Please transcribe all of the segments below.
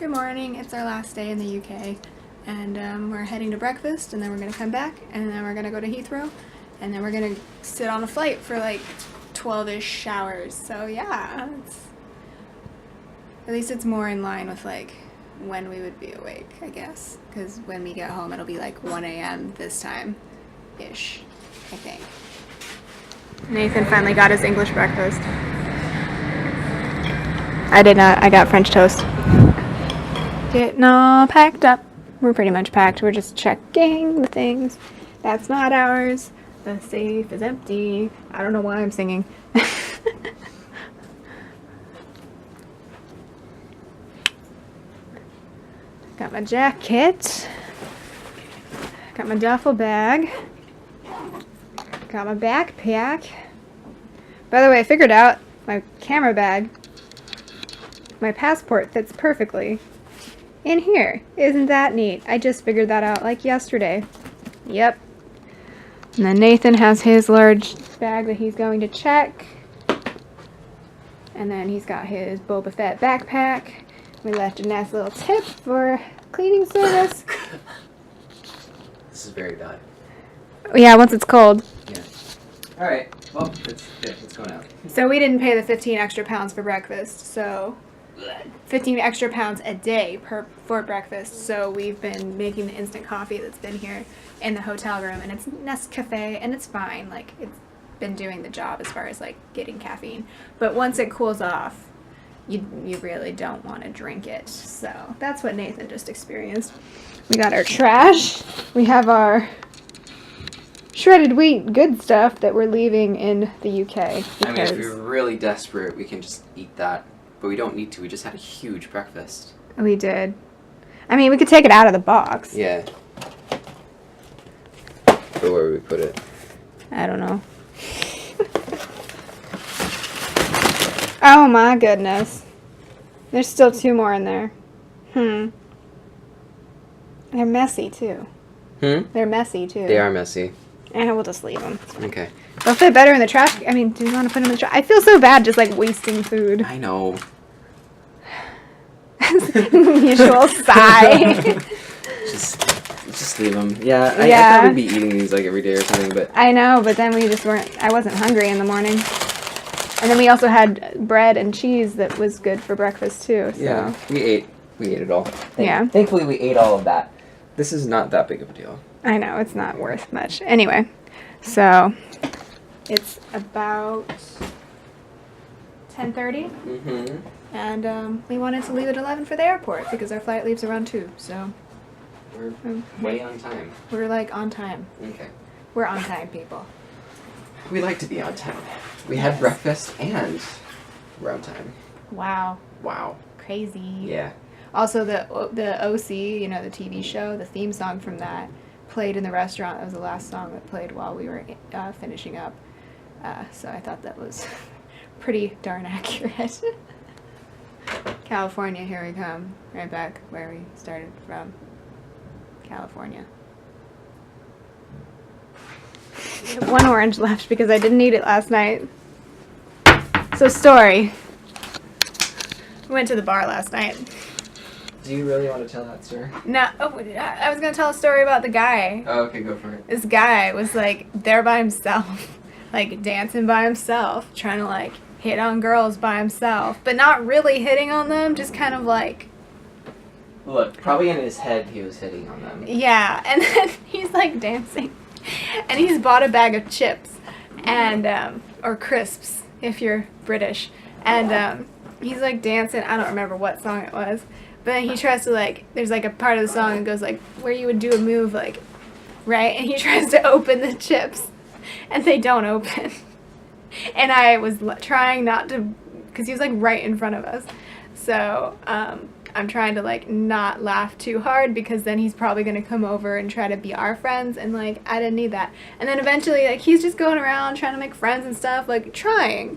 Good morning. It's our last day in the UK, and we're heading to breakfast, and then we're going to come back, and then we're going to go to Heathrow, and then we're going to sit on a flight for like 12-ish hours. So yeah, at least it's more in line with like when we would be awake, I guess, because when we get home it'll be like 1 a.m. this time-ish, I think. Nathan finally got his English breakfast. I did not. I got French toast. Getting all packed up. We're pretty much packed. We're just checking the things. That's not ours. The safe is empty. I don't know why I'm singing. Got my jacket. Got my duffel bag. Got my backpack. By the way, I figured out my camera bag. My passport fits perfectly in here. Isn't that neat? I just figured that out like yesterday. Yep. And then Nathan has his large bag that he's going to check. And then he's got his Boba Fett backpack. We left a nice little tip for cleaning service. This is very bad. Yeah, once it's cold. Yeah. Alright, well, it's going out. So we didn't pay the 15 extra pounds for breakfast, so 15 extra pounds a day for breakfast. So we've been making the instant coffee that's been here in the hotel room, and it's Nescafe, and it's fine. Like, it's been doing the job as far as like getting caffeine. But once it cools off, you really don't want to drink it. So that's what Nathan just experienced. We got our trash. We have our shredded wheat good stuff that we're leaving in the UK. I mean, if we're really desperate, we can just eat that. But we don't need to. We just had a huge breakfast. We did. I mean, we could take it out of the box. Yeah. But where would we put it? I don't know. Oh my goodness. There's still 2 more in there. They're messy too. They're messy too. They are messy. And we'll just leave them. Okay. They'll fit better in the trash. I mean, do you want to put them in the trash? I feel so bad just like wasting food. I know. Usual sigh. just leave them. Yeah, I thought we'd be eating these like every day or something, but I know, but then we just weren't. I wasn't hungry in the morning. And then we also had bread and cheese that was good for breakfast too. So. yeah, we ate it all. Yeah. Thankfully, we ate all of that. This is not that big of a deal. I know, it's not worth much. Anyway, so it's about 10:30. And we wanted to leave at 11 for the airport because our flight leaves around 2. So We're way on time. we're like on time. Okay. We're on time, people. We like to be on time. We had breakfast and we're on time. Wow. Wow. Crazy. Yeah. Also, the OC, you know, the TV show, the theme song from that played in the restaurant. That was the last song that played while we were finishing up. So I thought that was pretty darn accurate. California, here we come. Right back where we started from. California. I have 1 orange left because I didn't eat it last night. So, story. We went to the bar last night. Do you really want to tell that story? No, I was going to tell a story about the guy. Oh, okay, go for it. This guy was like there by himself, like dancing by himself, trying to like hit on girls by himself, but not really hitting on them, just kind of like. Look, probably in his head he was hitting on them. Yeah, and then he's like dancing, and he's bought a bag of chips, and or crisps if you're British, and he's like dancing. I don't remember what song it was. But then he tries to, like, there's, like, a part of the song that goes, like, where you would do a move, like, right? And he tries to open the chips, and they don't open. And I was trying not to, because he was, like, right in front of us. So, I'm trying to, like, not laugh too hard, because then he's probably going to come over and try to be our friends, and, like, I didn't need that. And then eventually, like, he's just going around trying to make friends and stuff, like,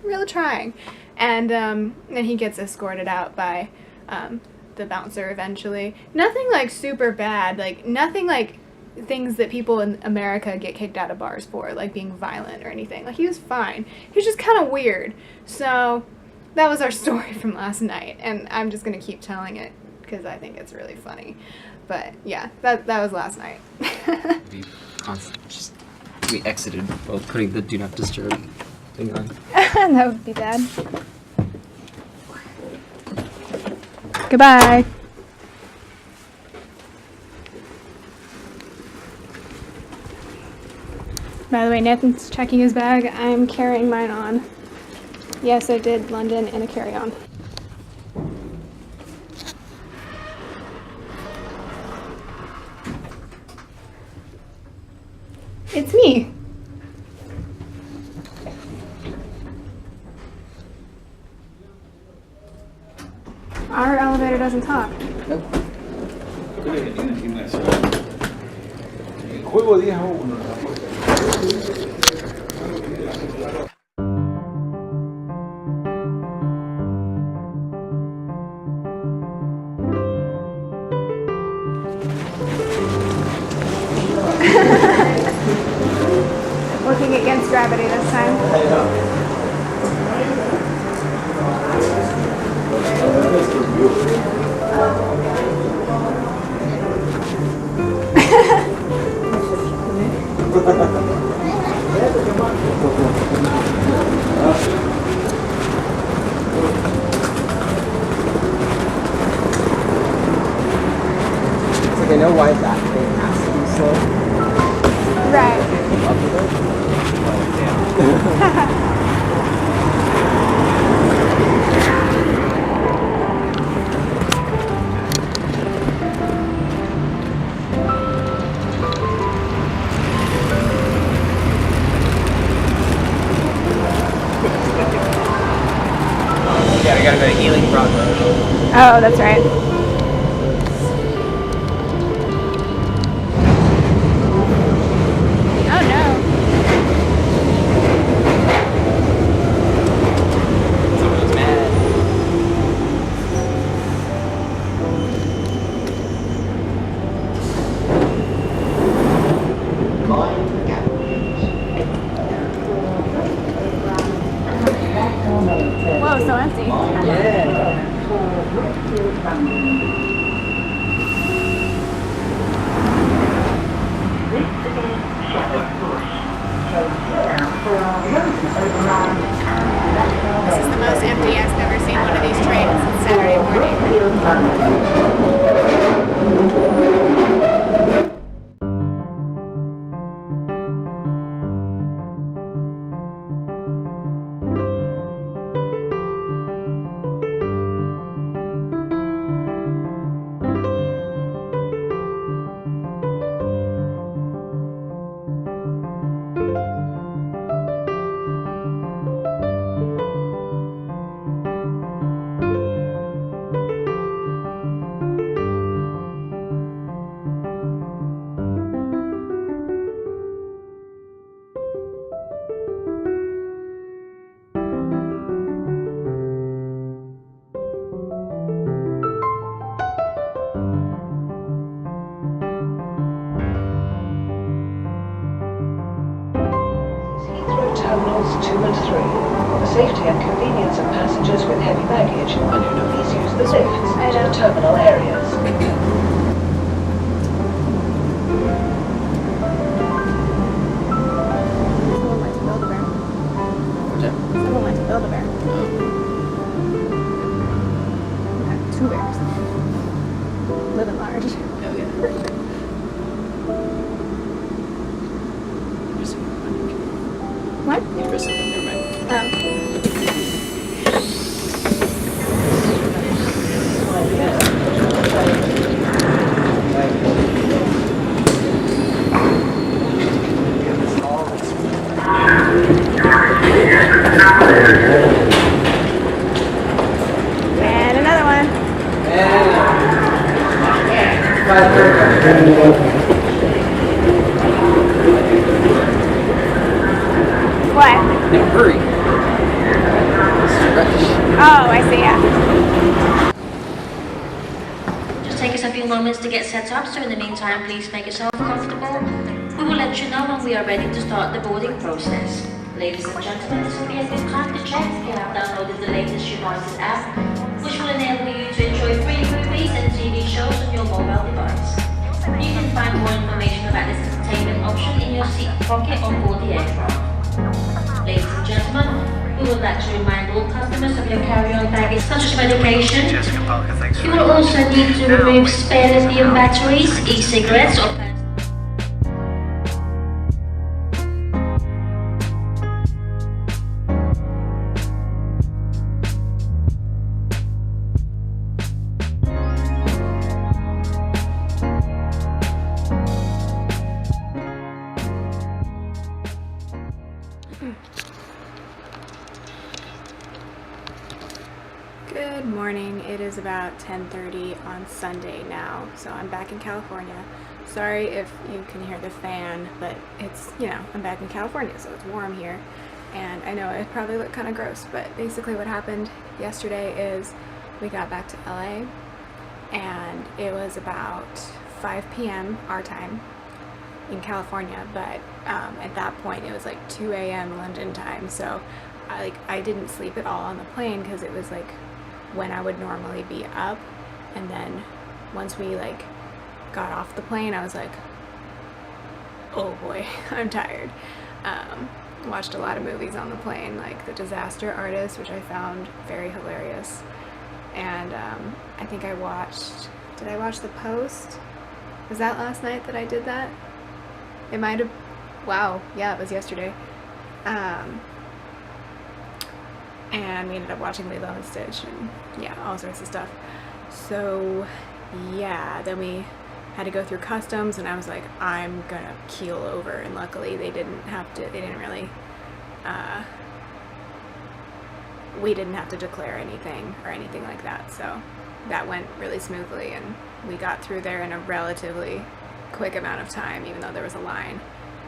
really trying. And then he gets escorted out by, the bouncer eventually. Nothing like super bad, like nothing like things that people in America get kicked out of bars for, like being violent or anything. Like he was fine. He was just kind of weird. So that was our story from last night, and I'm just gonna keep telling it because I think it's really funny. But yeah, that was last night. We exited while putting the do not disturb thing on. That would be bad. Goodbye. By the way, Nathan's checking his bag. I'm carrying mine on. Yes, I did London in a carry-on. It's me. Our elevator doesn't talk. Juego 10-1. Working against gravity this time. It's like I know why that thing has to be slow. Right. Yeah, we gotta go to Healing Broadway. Oh, that's right. Oh no. Someone's mad. Whoa, so empty. This is the most empty I've ever seen one of these trains. It's Saturday morning. Terminals 2 and 3. For safety and convenience of passengers with heavy baggage, please use the lifts to the terminal areas. Someone went to Build-A-Bear. What's that? Someone went to Build-A-Bear. Oh. Got 2 bears. Living large. Hell yeah. What? Interesting. Never mind. Oh. And another one. What? No, hurry. Stretch. Oh, I see, yeah. Just take us a few moments to get set up, so in the meantime, please make yourself comfortable. We will let you know when we are ready to start the boarding process. Ladies and gentlemen, this will be a good time to check if you have downloaded the latest United app, which will enable you to enjoy free movies and TV on your mobile device. You can find more information about this entertainment option in your seat pocket on board the aircraft. Ladies and gentlemen, we would like to remind all customers of your carry-on baggage such as medication. Jessica Parker, thanks for You will also need to remove spare lithium batteries, e-cigarettes or Good morning. It is about 10:30 on Sunday now, so I'm back in California. Sorry if you can hear the fan, but it's, I'm back in California, so it's warm here. And I know it probably looked kind of gross, but basically what happened yesterday is we got back to LA, and it was about 5 p.m. our time in California, but at that point it was like 2 a.m. London time, so I didn't sleep at all on the plane because it was like when I would normally be up. And then once we got off the plane, I was like, oh boy, I'm tired. Watched a lot of movies on the plane, like The Disaster Artist, which I found very hilarious. And I think did I watch The Post? Was that last night that I did that? It might have, wow, yeah, it was yesterday. And we ended up watching Lilo and Stitch and all sorts of stuff. So yeah, then we had to go through customs, and I was like, I'm gonna keel over, and luckily we didn't have to declare anything or anything like that, so that went really smoothly, and we got through there in a relatively quick amount of time, even though there was a line.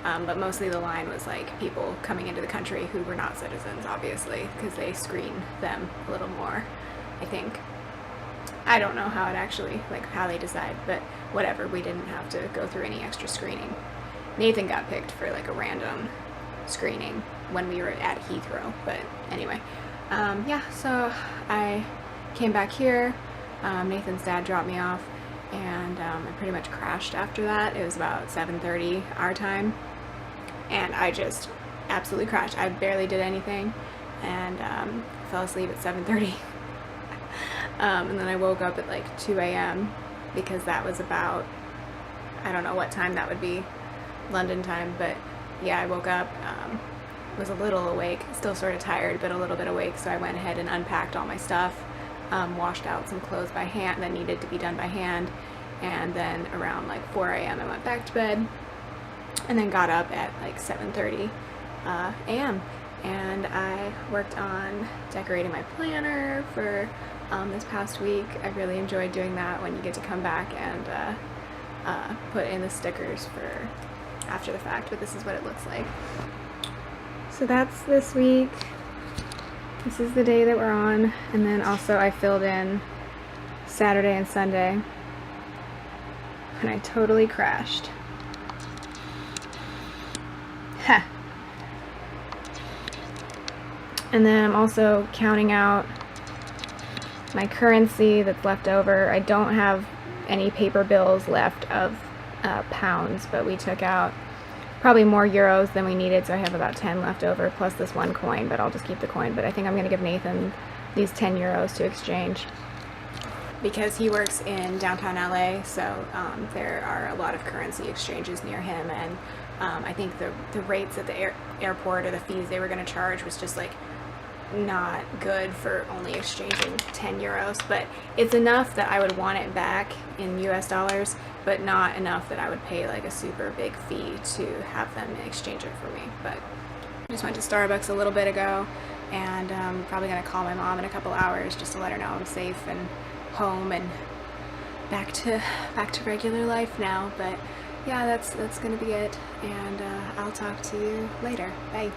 But mostly the line was like people coming into the country who were not citizens, obviously, because they screen them a little more, I think. I don't know how it actually, how they decide, but whatever, we didn't have to go through any extra screening. Nathan got picked for a random screening when we were at Heathrow, but anyway. So I came back here, Nathan's dad dropped me off, and I pretty much crashed after that. It was about 7:30 our time, and I just absolutely crashed. I barely did anything, and fell asleep at 7:30. And then I woke up at 2 a.m. because that was about, I don't know what time that would be, London time, but yeah, I woke up, was a little awake, still sort of tired, but a little bit awake, so I went ahead and unpacked all my stuff, washed out some clothes by hand that needed to be done by hand, and then around 4 a.m. I went back to bed, and then got up at 7:30 a.m. and I worked on decorating my planner for this past week. I really enjoyed doing that when you get to come back and put in the stickers for after the fact, but this is what it looks like. So that's this week. This is the day that we're on, and then also I filled in Saturday and Sunday, and I totally crashed. Ha! And then I'm also counting out my currency that's left over. I don't have any paper bills left of pounds, but we took out probably more euros than we needed, so I have about 10 left over, plus this one coin, but I'll just keep the coin. But I think I'm going to give Nathan these 10 euros to exchange, because he works in downtown LA, so there are a lot of currency exchanges near him, and I think the rates at the airport, or the fees they were going to charge, was just not good for only exchanging 10 euros, but it's enough that I would want it back in US dollars, but not enough that I would pay a super big fee to have them exchange it for me. But I just went to Starbucks a little bit ago, and I'm probably going to call my mom in a couple hours just to let her know I'm safe and home and back to regular life now. But yeah, that's going to be it, and I'll talk to you later. Bye.